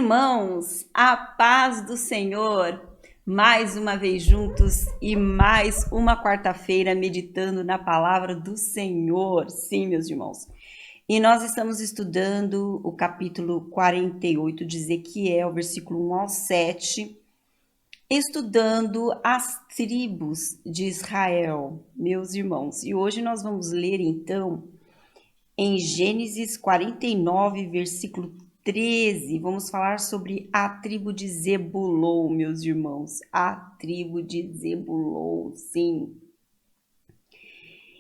irmãos, a paz do Senhor, mais uma vez juntos e mais uma quarta-feira meditando na palavra do Senhor. Sim, meus irmãos. E nós estamos estudando o capítulo 48 de Ezequiel, versículo 1 ao 7, estudando as tribos de Israel, meus irmãos. E hoje nós vamos ler então em Gênesis 49, versículo 13, vamos falar sobre a tribo de Zebulon, meus irmãos. A tribo de Zebulon, sim.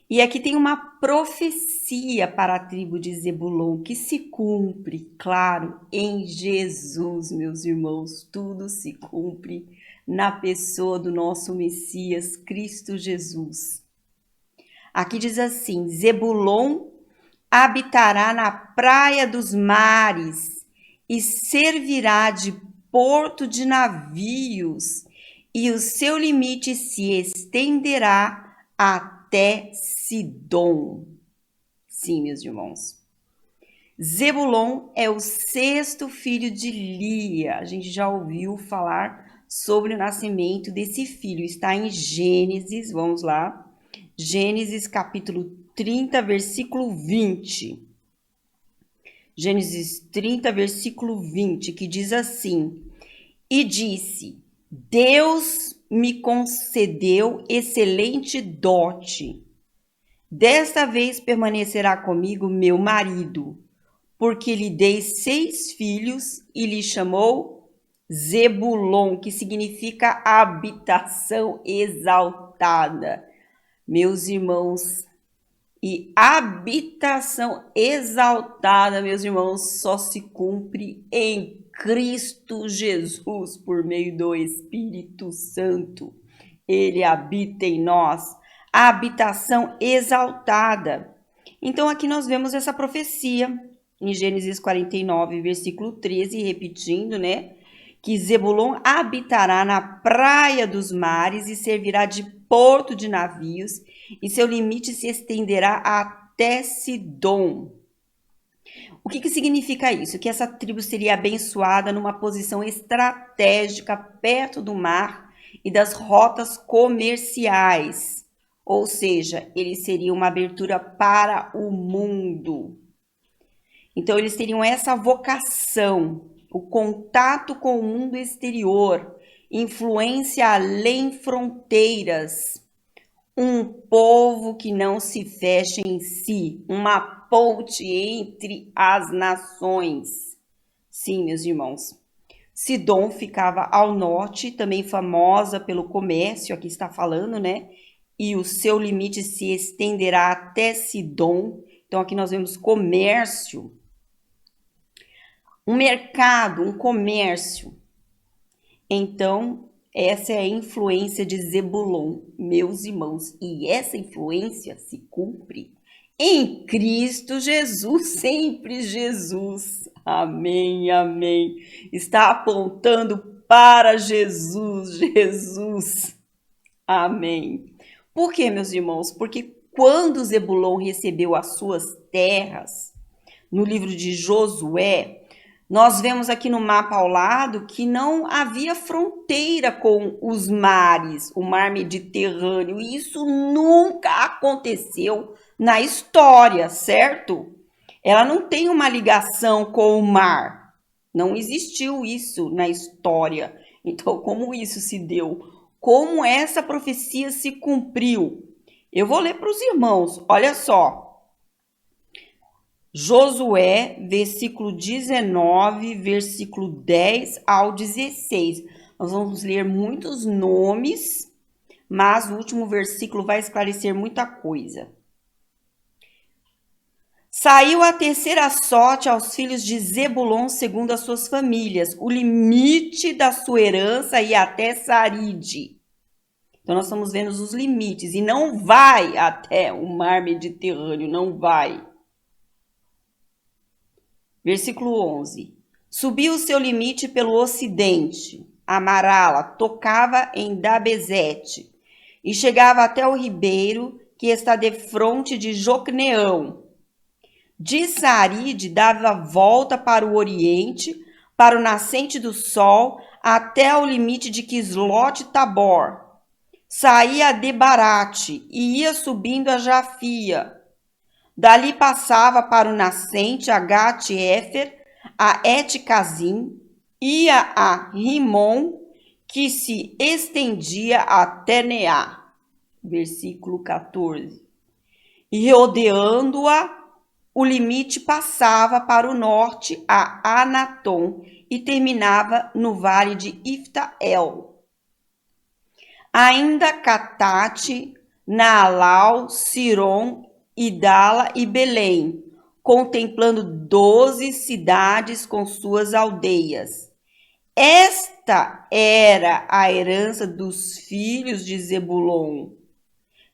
E aqui tem uma profecia para a tribo de Zebulon que se cumpre, claro, em Jesus, meus irmãos. Tudo se cumpre na pessoa do nosso Messias, Cristo Jesus. Aqui diz assim: Zebulon habitará na praia dos mares e servirá de porto de navios, e o seu limite se estenderá até Sidom. Sim, meus irmãos. Zebulon é o sexto filho de Lia. A gente já ouviu falar sobre o nascimento desse filho. Está em Gênesis, vamos lá. Gênesis capítulo 30, versículo 20. Gênesis 30, versículo 20, que diz assim: E disse, Deus me concedeu excelente dote. Desta vez permanecerá comigo meu marido, porque lhe dei 6 filhos e lhe chamou Zebulon, que significa habitação exaltada. Meus irmãos, e habitação exaltada, meus irmãos, só se cumpre em Cristo Jesus, por meio do Espírito Santo. Ele habita em nós, a habitação exaltada. Então aqui nós vemos essa profecia em Gênesis 49, versículo 13, repetindo, né? Que Zebulon habitará na praia dos mares e servirá de porto de navios, e seu limite se estenderá até Sidom. O que significa isso? Que essa tribo seria abençoada numa posição estratégica perto do mar e das rotas comerciais. Ou seja, eles seriam uma abertura para o mundo. Então, eles teriam essa vocação, o contato com o mundo exterior, influência além fronteiras, um povo que não se fecha em si, uma ponte entre as nações. Sim, meus irmãos. Sidom ficava ao norte, também famosa pelo comércio, aqui está falando, né? E o seu limite se estenderá até Sidom. Então, aqui nós vemos comércio, um mercado, um comércio. Então, essa é a influência de Zebulon, meus irmãos. E essa influência se cumpre em Cristo Jesus, sempre Jesus. Amém, amém. Está apontando para Jesus, Jesus. Amém. Por quê, meus irmãos? Porque quando Zebulon recebeu as suas terras, no livro de Josué, nós vemos aqui no mapa ao lado que não havia fronteira com os mares, o mar Mediterrâneo. E isso nunca aconteceu na história, certo? Ela não tem uma ligação com o mar. Não existiu isso na história. Então, como isso se deu? Como essa profecia se cumpriu? Eu vou ler para os irmãos, olha só. Josué, versículo 19, versículo 10 ao 16. Nós vamos ler muitos nomes, mas o último versículo vai esclarecer muita coisa. Saiu a terceira sorte aos filhos de Zebulon segundo as suas famílias. O limite da sua herança ia até Saride. Então, nós estamos vendo os limites. E não vai até o mar Mediterrâneo, não vai. Versículo 11. Subiu o seu limite pelo ocidente. Amarala tocava em Dabezete e chegava até o ribeiro que está defronte de Jocneão. De Saride dava volta para o oriente, para o nascente do sol, até o limite de Quislote-Tabor. Saía a Debarate e ia subindo a Jafia. Dali passava para o nascente a Gat-Éfer, a Et-Casim, ia a Rimon, que se estendia até Neá. Versículo 14. E rodeando-a, o limite passava para o norte a Anatom e terminava no vale de Iftael. Ainda Catate, Naalau, Siron, Idala e Belém, contemplando 12 cidades com suas aldeias. Esta era a herança dos filhos de Zebulon,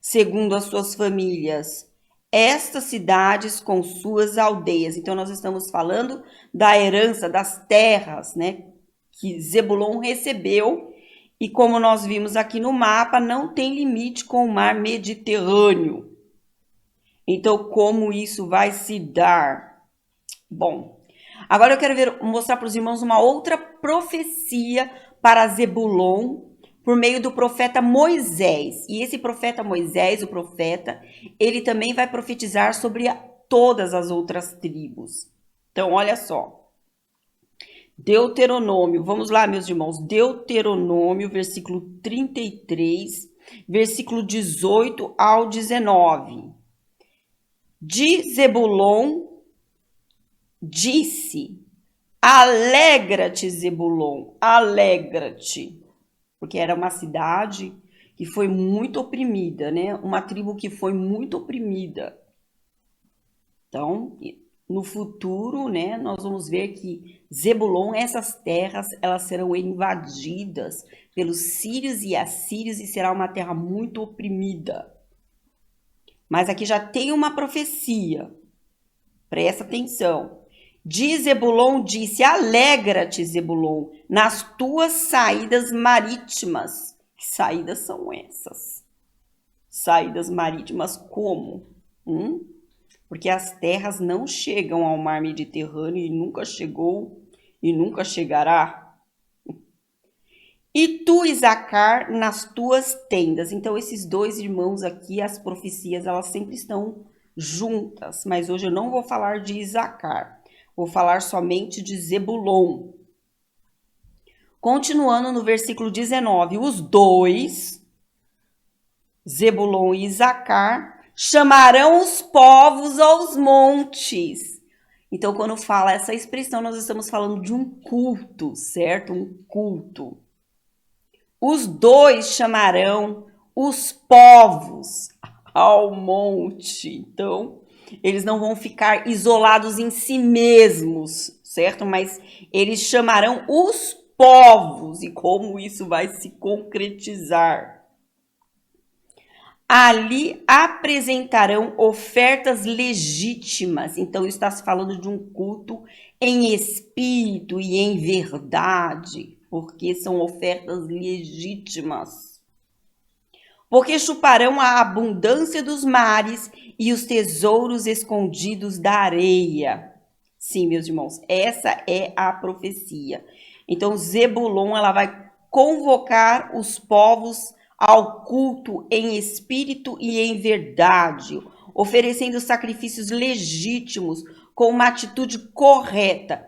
segundo as suas famílias. Estas cidades com suas aldeias. Então, nós estamos falando da herança das terras, né, que Zebulon recebeu. E como nós vimos aqui no mapa, não tem limite com o mar Mediterrâneo. Então, como isso vai se dar? Bom, agora eu quero mostrar para os irmãos uma outra profecia para Zebulon, por meio do profeta Moisés. E esse profeta Moisés, o profeta, ele também vai profetizar sobre todas as outras tribos. Então, olha só. Deuteronômio, vamos lá, meus irmãos. Deuteronômio, versículo 33, versículo 18 ao 19. De Zebulon disse: alegra-te, Zebulon, alegra-te. Porque era uma cidade que foi muito oprimida, né? Uma tribo que foi muito oprimida. Então, no futuro, né, nós vamos ver que Zebulon, essas terras, elas serão invadidas pelos sírios e assírios e será uma terra muito oprimida. Mas aqui já tem uma profecia. Presta atenção. De Zebulon disse: alegra-te, Zebulon, nas tuas saídas marítimas. Que saídas são essas? Saídas marítimas como? Porque as terras não chegam ao mar Mediterrâneo e nunca chegou e nunca chegará. E tu, Isacar, nas tuas tendas. Então, esses dois irmãos aqui, as profecias, elas sempre estão juntas. Mas hoje eu não vou falar de Isacar. Vou falar somente de Zebulon. Continuando no versículo 19. Os dois, Zebulon e Isacar, chamarão os povos aos montes. Então, quando fala essa expressão, nós estamos falando de um culto, certo? Um culto. Os dois chamarão os povos ao monte. Então, eles não vão ficar isolados em si mesmos, certo? Mas eles chamarão os povos. E como isso vai se concretizar? Ali apresentarão ofertas legítimas. Então, está se falando de um culto em espírito e em verdade, porque são ofertas legítimas. Porque chuparão a abundância dos mares e os tesouros escondidos da areia. Sim, meus irmãos, essa é a profecia. Então, Zebulon, ela vai convocar os povos ao culto em espírito e em verdade, oferecendo sacrifícios legítimos com uma atitude correta.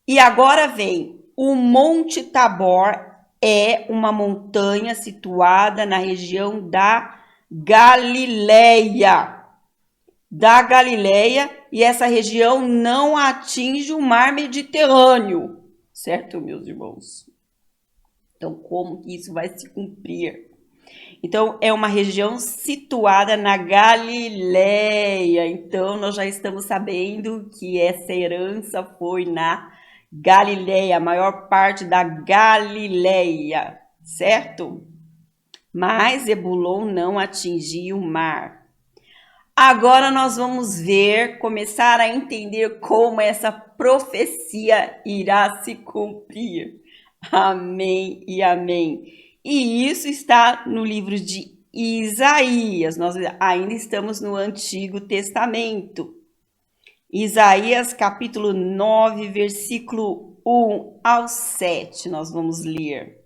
E agora vem, o Monte Tabor é uma montanha situada na região da Galileia. E essa região não atinge o mar Mediterrâneo, certo, meus irmãos? Então, como que isso vai se cumprir? Então, é uma região situada na Galileia. Então, nós já estamos sabendo que essa herança foi na Galileia, a maior parte da Galileia, certo? Mas Zebulon não atingiu o mar. Agora nós vamos ver, começar a entender como essa profecia irá se cumprir. Amém e amém. E isso está no livro de Isaías. Nós ainda estamos no Antigo Testamento. Isaías capítulo 9, versículo 1 ao 7, nós vamos ler.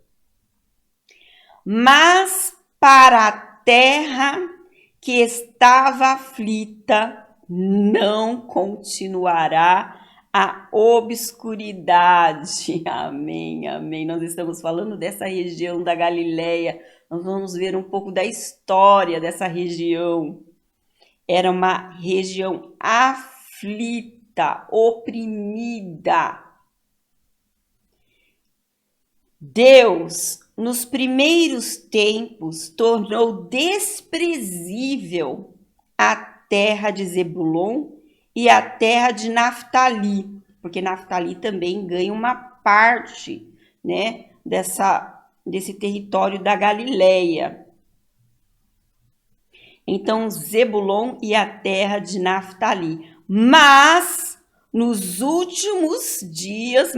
Mas para a terra que estava aflita, não continuará a obscuridade. Amém, amém. Nós estamos falando dessa região da Galileia. Nós vamos ver um pouco da história dessa região. Era uma região aflita, oprimida. Deus, nos primeiros tempos, tornou desprezível a terra de Zebulon e a terra de Naftali, porque Naftali também ganha uma parte, né, desse território da Galileia. Então, Zebulon e a terra de Naftali. Mas nos últimos dias,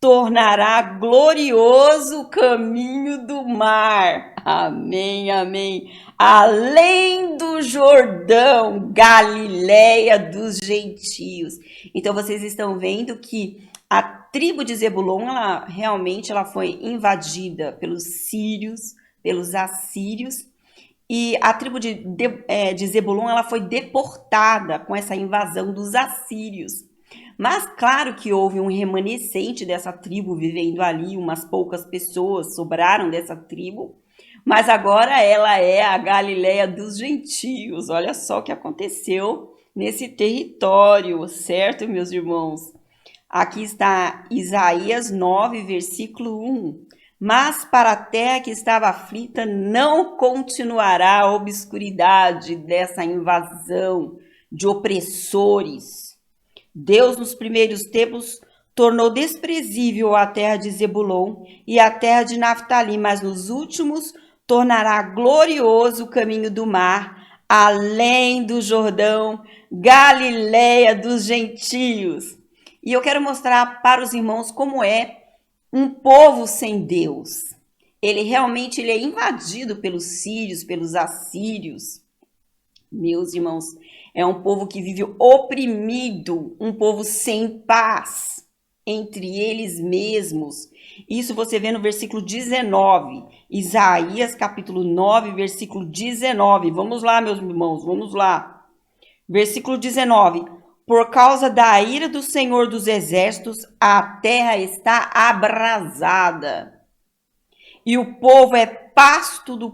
tornará glorioso o caminho do mar. Amém, amém. Além do Jordão, Galileia dos gentios. Então, vocês estão vendo que a tribo de Zebulon, ela realmente foi invadida pelos sírios, pelos assírios, e a tribo de Zebulon, ela foi deportada com essa invasão dos assírios. Mas claro que houve um remanescente dessa tribo vivendo ali, umas poucas pessoas sobraram dessa tribo, mas agora ela é a Galileia dos gentios. Olha só o que aconteceu nesse território, certo, meus irmãos? Aqui está Isaías 9, versículo 1. Mas para a terra que estava aflita não continuará a obscuridade dessa invasão de opressores. Deus, nos primeiros tempos, tornou desprezível a terra de Zebulon e a terra de Naftali, mas nos últimos tornará glorioso o caminho do mar, além do Jordão, Galileia dos gentios. E eu quero mostrar para os irmãos como é um povo sem Deus. Ele realmente é invadido pelos sírios, pelos assírios. Meus irmãos, é um povo que vive oprimido, um povo sem paz entre eles mesmos. Isso você vê no versículo 19, Isaías capítulo 9, versículo 19. Vamos lá, meus irmãos, vamos lá. Versículo 19. Por causa da ira do Senhor dos Exércitos, a terra está abrasada. E o povo é pasto do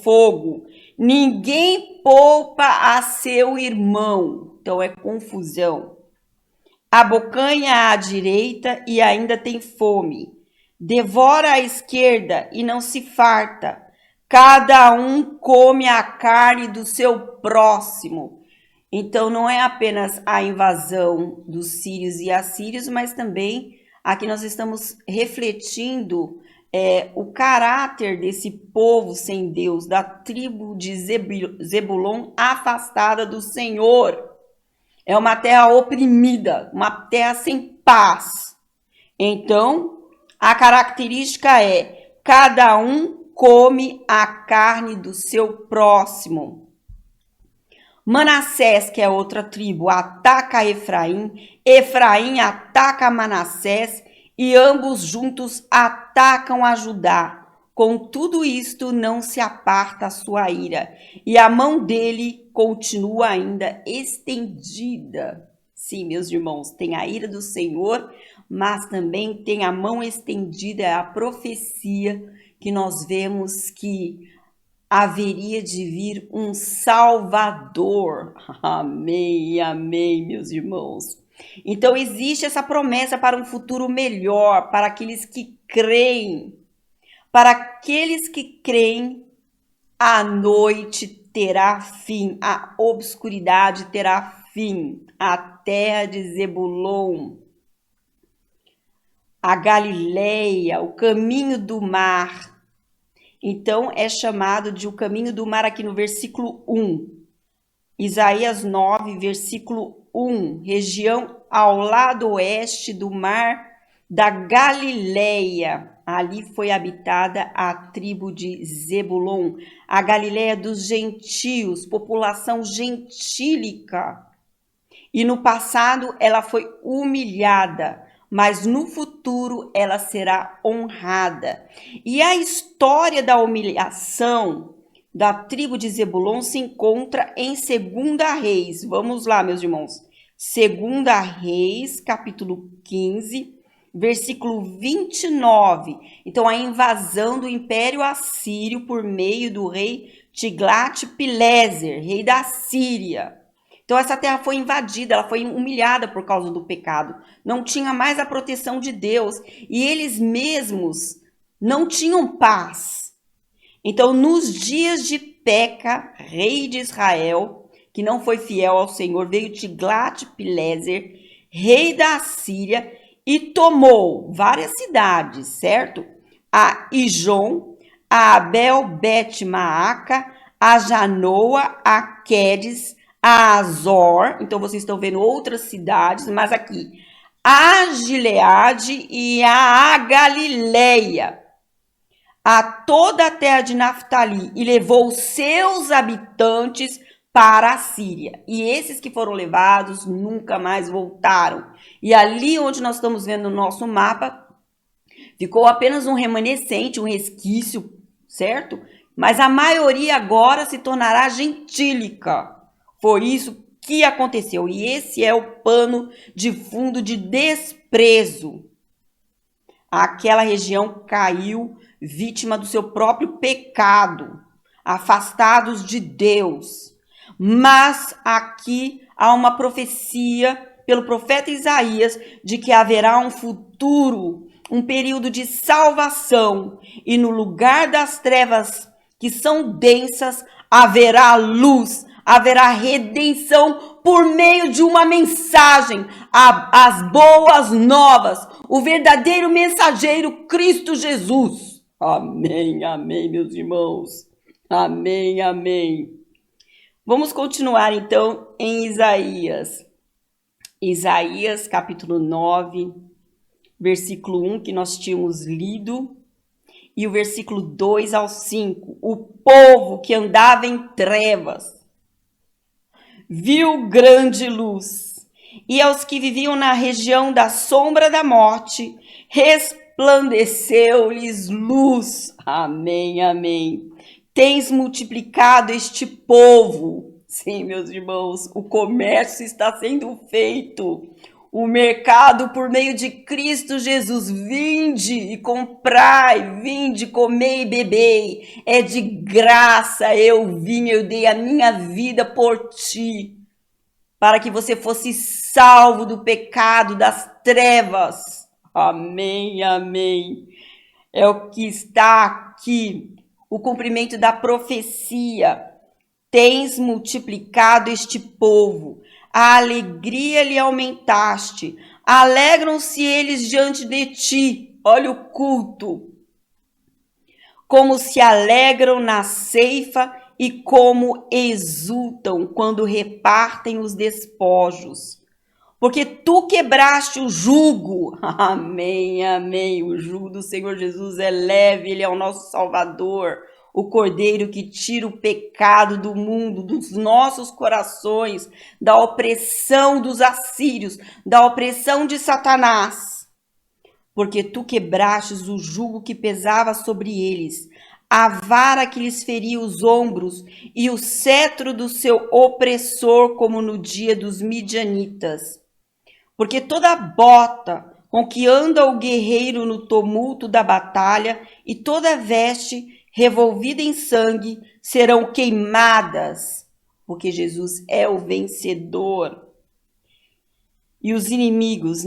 fogo. Ninguém poupa a seu irmão. Então é confusão. Abocanha à direita e ainda tem fome. Devora à esquerda e não se farta. Cada um come a carne do seu próximo. Então, não é apenas a invasão dos sírios e assírios, mas também aqui nós estamos refletindo o caráter desse povo sem Deus, da tribo de Zebulon afastada do Senhor. É uma terra oprimida, uma terra sem paz. Então, a característica é: cada um come a carne do seu próximo. Manassés, que é outra tribo, ataca Efraim, Efraim ataca Manassés e ambos juntos atacam a Judá. Com tudo isto não se aparta a sua ira e a mão dele continua ainda estendida. Sim, meus irmãos, tem a ira do Senhor, mas também tem a mão estendida, é a profecia que nós vemos que haveria de vir um Salvador. Amém, amém, meus irmãos. Então existe essa promessa para um futuro melhor, para aqueles que creem. Para aqueles que creem, a noite terá fim, a obscuridade terá fim. A terra de Zebulon, a Galileia, o caminho do mar. Então, é chamado de o caminho do mar aqui no versículo 1. Isaías 9, versículo 1. Região ao lado oeste do mar da Galileia. Ali foi habitada a tribo de Zebulon, a Galileia dos gentios, população gentílica. E no passado ela foi humilhada, mas no futuro ela será honrada. E a história da humilhação da tribo de Zebulon se encontra em 2 Reis. Vamos lá, meus irmãos. 2 Reis, capítulo 15, versículo 29. Então, a invasão do Império Assírio por meio do rei Tiglat-Pileser, rei da Síria. Então, essa terra foi invadida, ela foi humilhada por causa do pecado. Não tinha mais a proteção de Deus e eles mesmos não tinham paz. Então, nos dias de Peca, rei de Israel, que não foi fiel ao Senhor, veio Tiglat-Pileser, rei da Síria, e tomou várias cidades, certo? A Ijon, a Abel-Bet-Maaca, a Janoa, a Quedes, a Azor. Então, vocês estão vendo outras cidades, mas aqui, a Gileade e a Galileia, a toda a terra de Naftali, e levou seus habitantes para a Síria. E esses que foram levados nunca mais voltaram. E ali onde nós estamos vendo no nosso mapa, ficou apenas um remanescente, um resquício, certo? Mas a maioria agora se tornará gentílica. Foi isso que aconteceu. E esse é o pano de fundo de desprezo. Aquela região caiu vítima do seu próprio pecado, afastados de Deus. Mas aqui há uma profecia pelo profeta Isaías de que haverá um futuro, um período de salvação, e no lugar das trevas que são densas haverá luz, haverá redenção por meio de uma mensagem, as boas novas, o verdadeiro mensageiro Cristo Jesus. Amém, amém, meus irmãos. Amém, amém. Vamos continuar então em Isaías. Isaías capítulo 9, versículo 1 que nós tínhamos lido, e o versículo 2 ao 5. O povo que andava em trevas viu grande luz, e aos que viviam na região da sombra da morte, resplandeceu-lhes luz. Amém, amém. Tens multiplicado este povo. Sim, meus irmãos, o comércio está sendo feito. O mercado por meio de Cristo Jesus. Vinde e comprai, vinde, comei e bebei. É de graça eu vim, eu dei a minha vida por ti, para que você fosse salvo do pecado, das trevas. Amém, amém. É o que está aqui, o cumprimento da profecia. Tens multiplicado este povo, a alegria lhe aumentaste, alegram-se eles diante de ti. Olha o culto, como se alegram na ceifa e como exultam quando repartem os despojos. Porque tu quebraste o jugo. Amém, amém. O jugo do Senhor Jesus é leve, ele é o nosso Salvador. O Cordeiro que tira o pecado do mundo, dos nossos corações, da opressão dos assírios, da opressão de Satanás. Porque tu quebrastes o jugo que pesava sobre eles, a vara que lhes feria os ombros e o cetro do seu opressor, como no dia dos midianitas. Porque toda bota com que anda o guerreiro no tumulto da batalha e toda veste revolvida em sangue serão queimadas, porque Jesus é o vencedor. E os inimigos,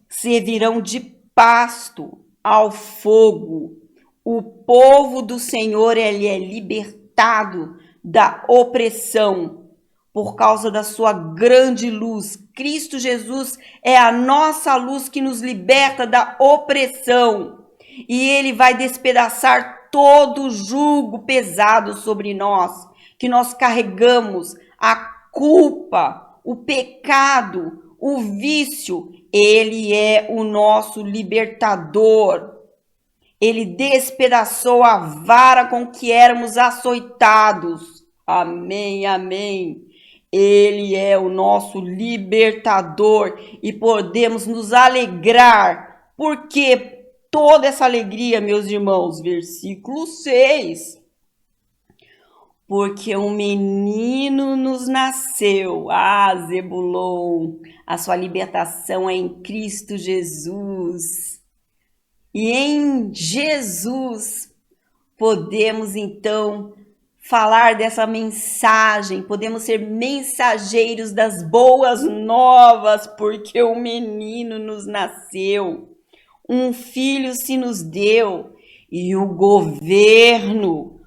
servirão de pasto ao fogo. O povo do Senhor, ele é libertado da opressão por causa da sua grande luz. Cristo Jesus é a nossa luz que nos liberta da opressão. E ele vai despedaçar todo o jugo pesado sobre nós, que nós carregamos, a culpa, o pecado, o vício. Ele é o nosso libertador. Ele despedaçou a vara com que éramos açoitados. Amém, amém. Ele é o nosso libertador e podemos nos alegrar. Por que toda essa alegria, meus irmãos? Versículo 6. Porque um menino nos nasceu. Zebulon, a sua libertação é em Cristo Jesus. E em Jesus podemos então falar dessa mensagem, podemos ser mensageiros das boas novas, porque um menino nos nasceu, um filho se nos deu, e o governo,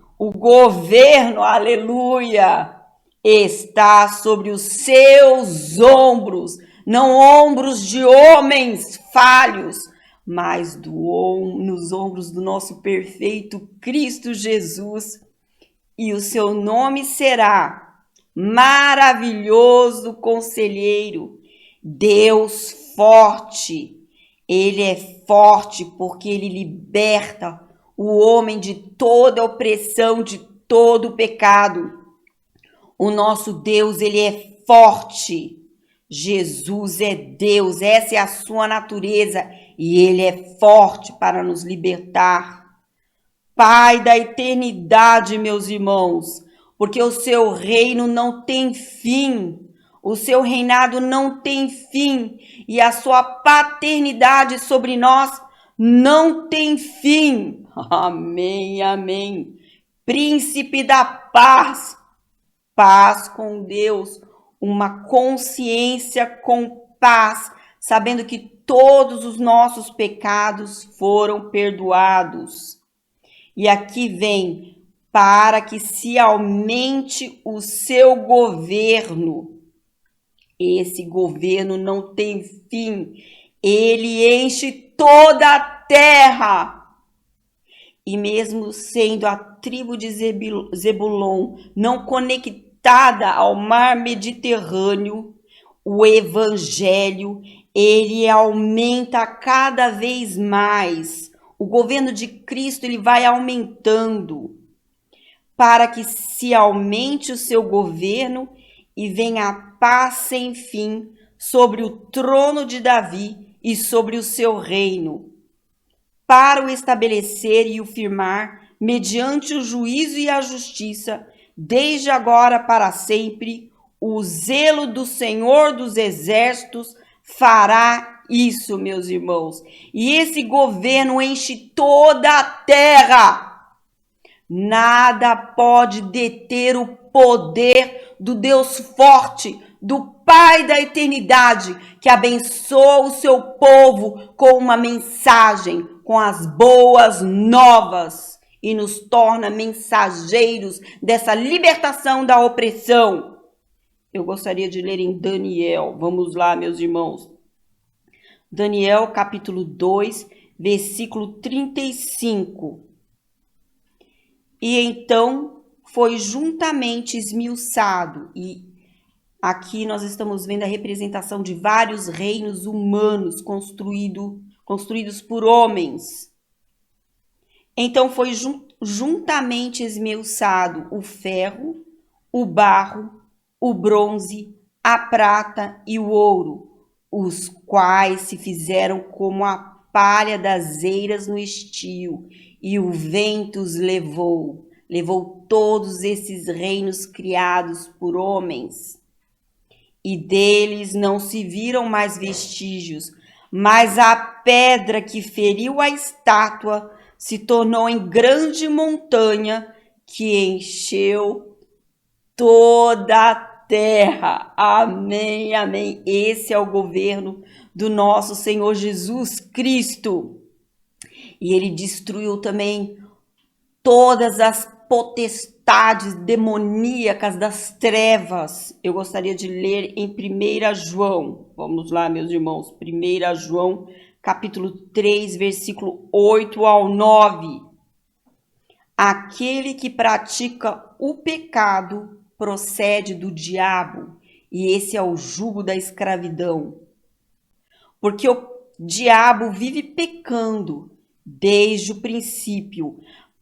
aleluia, está sobre os seus ombros, não ombros de homens falhos, mas nos ombros do nosso perfeito Cristo Jesus. E o seu nome será Maravilhoso Conselheiro, Deus Forte. Ele é forte porque ele liberta o homem de toda opressão, de todo pecado. O nosso Deus, ele é forte. Jesus é Deus, essa é a sua natureza e ele é forte para nos libertar. Pai da eternidade, meus irmãos, porque o seu reino não tem fim, o seu reinado não tem fim e a sua paternidade sobre nós não tem fim. Amém, amém. Príncipe da paz, paz com Deus, uma consciência com paz, sabendo que todos os nossos pecados foram perdoados. E aqui vem, para que se aumente o seu governo. Esse governo não tem fim, ele enche toda a terra. E mesmo sendo a tribo de Zebulon não conectada ao mar Mediterrâneo, o evangelho, ele aumenta cada vez mais. O governo de Cristo, ele vai aumentando para que se aumente o seu governo e venha a paz sem fim sobre o trono de Davi e sobre o seu reino, para o estabelecer e o firmar mediante o juízo e a justiça, desde agora para sempre. O zelo do Senhor dos Exércitos fará isso, meus irmãos. E esse governo enche toda a terra. Nada pode deter o poder do Deus forte, do Pai da eternidade, que abençoa o seu povo com uma mensagem, com as boas novas e nos torna mensageiros dessa libertação da opressão. Eu gostaria de ler em Daniel. Vamos lá, meus irmãos. Daniel, capítulo 2, versículo 35. E então foi juntamente esmiuçado. E aqui nós estamos vendo a representação de vários reinos humanos construídos por homens. Então foi juntamente esmiuçado o ferro, o barro, o bronze, a prata e o ouro, os quais se fizeram como a palha das eiras no estio, e o vento os levou todos esses reinos criados por homens. E deles não se viram mais vestígios, mas a pedra que feriu a estátua se tornou em grande montanha que encheu toda a terra. Amém, amém. Esse é o governo do nosso Senhor Jesus Cristo. E ele destruiu também todas as potestades demoníacas das trevas. Eu gostaria de ler em 1 João. Vamos lá, meus irmãos. 1 João, capítulo 3, versículo 8 ao 9. Aquele que pratica o pecado procede do diabo, e esse é o jugo da escravidão. Porque o diabo vive pecando desde o princípio.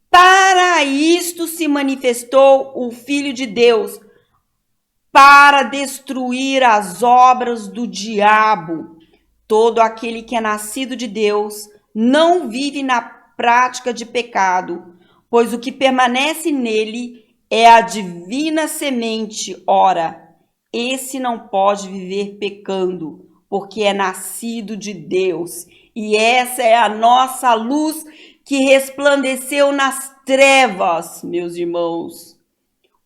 Para isto se manifestou o Filho de Deus, para destruir as obras do diabo. Todo aquele que é nascido de Deus não vive na prática de pecado, pois o que permanece nele é a divina semente. Ora, esse não pode viver pecando, porque é nascido de Deus. E essa é a nossa luz que resplandeceu nas trevas, meus irmãos.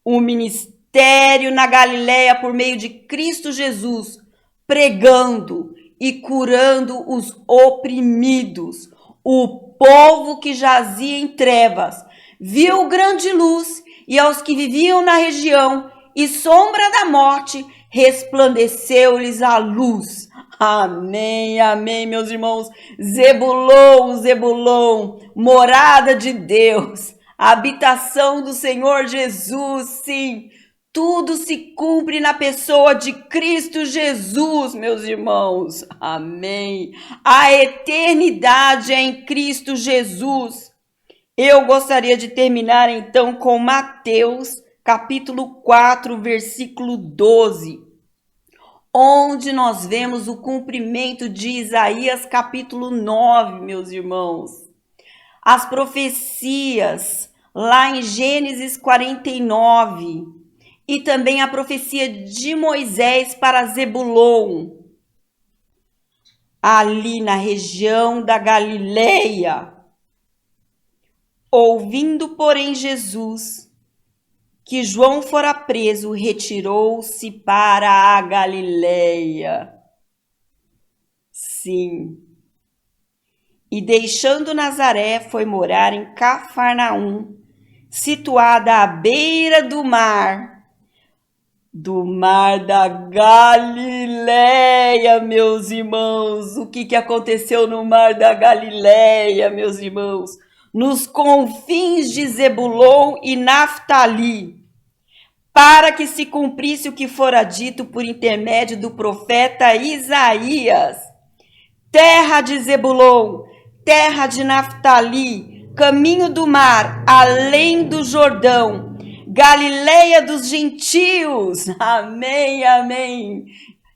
O ministério na Galileia por meio de Cristo Jesus, pregando e curando os oprimidos. O povo que jazia em trevas viu grande luz, e aos que viviam na região e sombra da morte, resplandeceu-lhes a luz. Amém, amém, meus irmãos. Zebulon, Zebulon, morada de Deus, a habitação do Senhor Jesus, sim. Tudo se cumpre na pessoa de Cristo Jesus, meus irmãos. Amém. A eternidade é em Cristo Jesus. Eu gostaria de terminar então com Mateus, capítulo 4, versículo 12, onde nós vemos o cumprimento de Isaías, capítulo 9, meus irmãos. As profecias lá em Gênesis 49 e também a profecia de Moisés para Zebulon, ali na região da Galileia. Ouvindo, porém, Jesus que João fora preso, retirou-se para a Galileia. Sim. E deixando Nazaré, foi morar em Cafarnaum, situada à beira do mar da Galileia, meus irmãos. O que aconteceu no mar da Galileia, meus irmãos? Nos confins de Zebulon e Naftali, para que se cumprisse o que fora dito por intermédio do profeta Isaías. Terra de Zebulon, terra de Naftali, caminho do mar, além do Jordão, Galileia dos gentios. Amém, amém.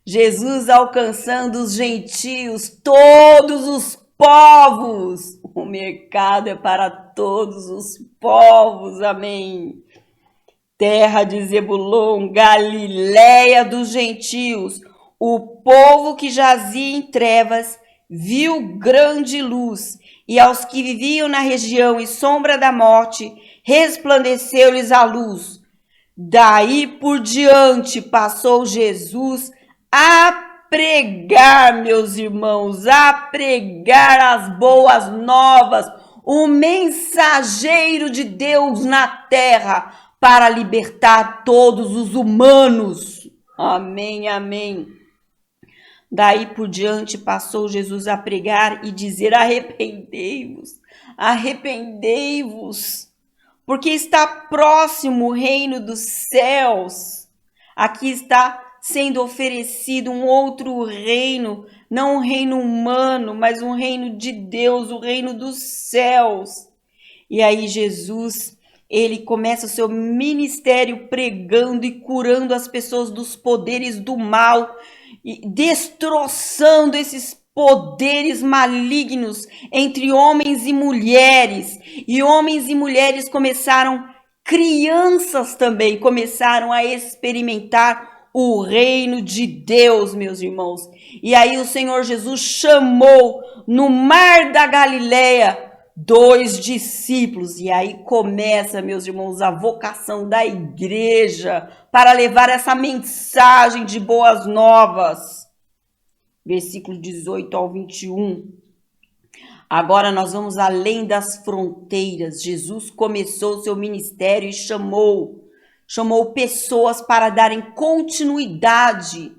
Jesus alcançando os gentios, todos os povos. O mercado é para todos os povos. Amém. Terra de Zebulon, Galileia dos gentios, o povo que jazia em trevas viu grande luz, e aos que viviam na região e sombra da morte, resplandeceu-lhes a luz. Daí por diante passou Jesus a pregar, meus irmãos, a pregar as boas novas, o mensageiro de Deus na terra, para libertar todos os humanos. Amém, amém. Daí por diante passou Jesus a pregar e dizer: arrependei-vos, arrependei-vos, porque está próximo o reino dos céus. Aqui está sendo oferecido um outro reino, não um reino humano, mas um reino de Deus, o reino dos céus. E aí Jesus, ele começa o seu ministério pregando e curando as pessoas dos poderes do mal, e destroçando esses poderes malignos entre homens e mulheres. E homens e mulheres começaram, crianças também começaram a experimentar o reino de Deus, meus irmãos. E aí o Senhor Jesus chamou no mar da Galileia 2 discípulos, e aí começa, meus irmãos, a vocação da igreja para levar essa mensagem de boas novas. Versículo 18 ao 21. Agora nós vamos além das fronteiras. Jesus começou seu ministério e chamou pessoas para darem continuidade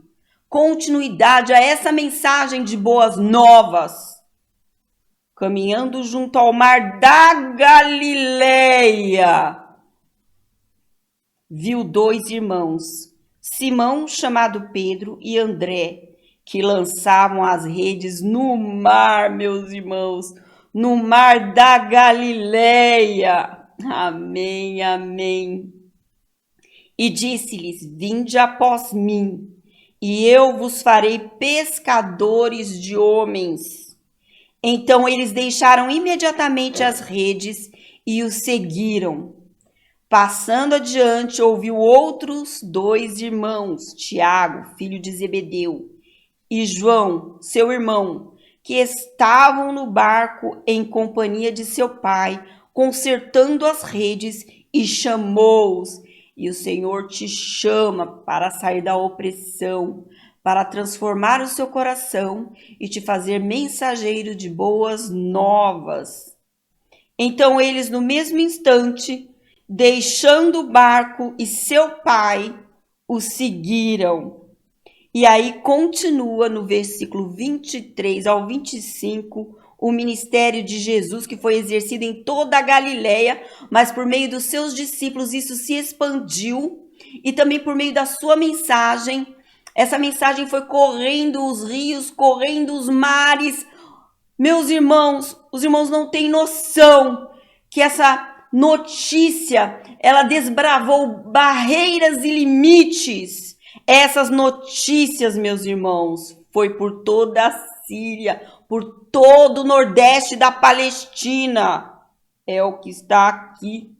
a essa mensagem de boas novas. Caminhando junto ao mar da Galileia, viu 2 irmãos, Simão, chamado Pedro, e André, que lançavam as redes no mar, meus irmãos, no mar da Galileia. Amém, amém. E disse-lhes: Vinde após mim, e eu vos farei pescadores de homens. Então eles deixaram imediatamente as redes e o seguiram. Passando adiante, ouviu outros 2 irmãos, Tiago, filho de Zebedeu, e João, seu irmão, que estavam no barco em companhia de seu pai, consertando as redes, e chamou-os. E o Senhor te chama para sair da opressão, para transformar o seu coração e te fazer mensageiro de boas novas. Então eles, no mesmo instante, deixando o barco e seu pai, o seguiram. E aí continua no versículo 23 ao 25, o ministério de Jesus, que foi exercido em toda a Galileia, mas por meio dos seus discípulos isso se expandiu, e também por meio da sua mensagem. Essa mensagem foi correndo os rios, correndo os mares. Meus irmãos, os irmãos não têm noção que essa notícia, ela desbravou barreiras e limites. Essas notícias, meus irmãos, foi por toda a Síria, por todo o nordeste da Palestina. É o que está aqui.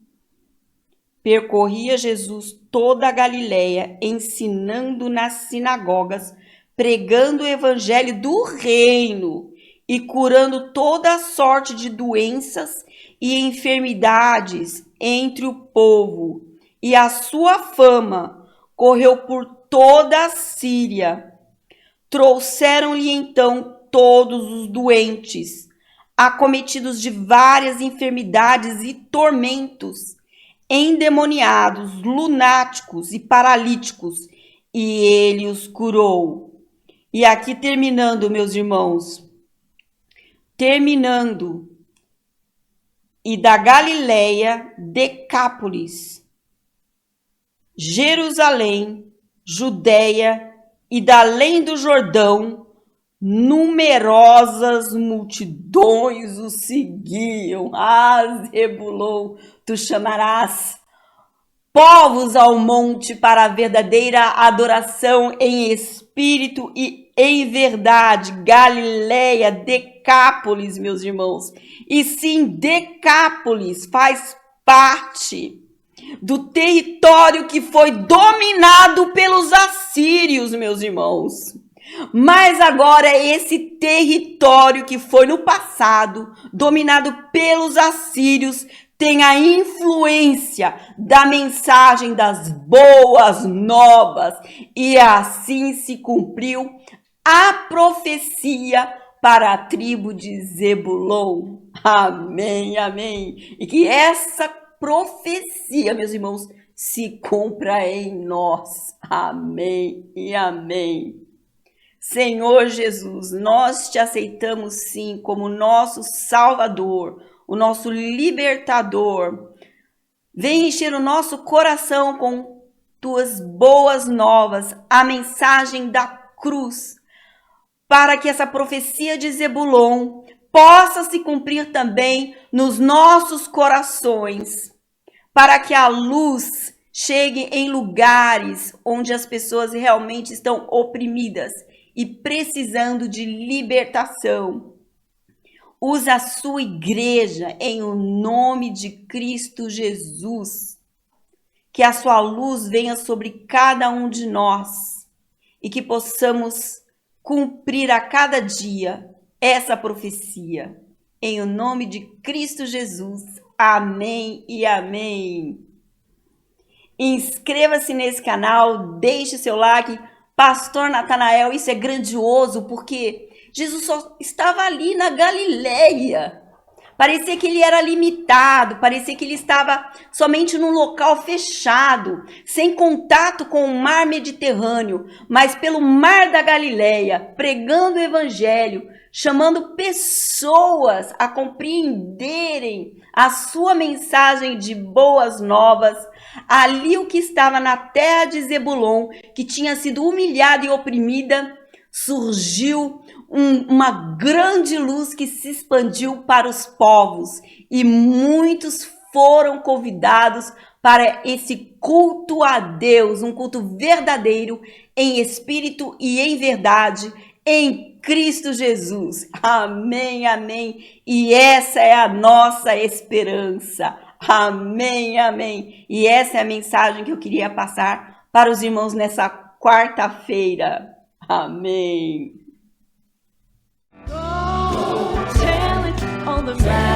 Percorria Jesus toda a Galileia, ensinando nas sinagogas, pregando o evangelho do reino e curando toda sorte de doenças e enfermidades entre o povo. E a sua fama correu por toda a Síria. Trouxeram-lhe então todos os doentes, acometidos de várias enfermidades e tormentos, endemoniados, lunáticos e paralíticos, e ele os curou. E aqui terminando, meus irmãos, e da Galileia, Decápolis, Jerusalém, Judeia e da além do Jordão, numerosas multidões o seguiam. Zebulon, tu chamarás povos ao monte para a verdadeira adoração em espírito e em verdade. Galileia, Decápolis, meus irmãos. E sim, Decápolis faz parte do território que foi dominado pelos assírios, meus irmãos. Mas agora esse território que foi no passado dominado pelos assírios tem a influência da mensagem das boas novas, e assim se cumpriu a profecia para a tribo de Zebulon. Amém, amém. E que essa profecia, meus irmãos, se cumpra em nós. Amém e amém. Senhor Jesus, nós te aceitamos sim como nosso Salvador, o nosso libertador. Vem encher o nosso coração com tuas boas novas, a mensagem da cruz, para que essa profecia de Zebulon possa se cumprir também nos nossos corações, para que a luz chegue em lugares onde as pessoas realmente estão oprimidas e precisando de libertação. Usa a sua igreja em o nome de Cristo Jesus. Que a sua luz venha sobre cada um de nós e que possamos cumprir a cada dia essa profecia. Em o nome de Cristo Jesus. Amém e amém. Inscreva-se nesse canal, deixe seu like. Pastor Natanael, isso é grandioso, porque Jesus só estava ali na Galileia. Parecia que ele era limitado, parecia que ele estava somente num local fechado, sem contato com o mar Mediterrâneo, mas pelo mar da Galileia, pregando o evangelho, chamando pessoas a compreenderem a sua mensagem de boas novas. Ali o que estava na terra de Zebulon, que tinha sido humilhada e oprimida, surgiu uma grande luz que se expandiu para os povos, e muitos foram convidados para esse culto a Deus, um culto verdadeiro, em espírito e em verdade, em Cristo Jesus. Amém, amém. E essa é a nossa esperança. Amém, amém. E essa é a mensagem que eu queria passar para os irmãos nessa quarta-feira. Amém. Go tell it on the mountain.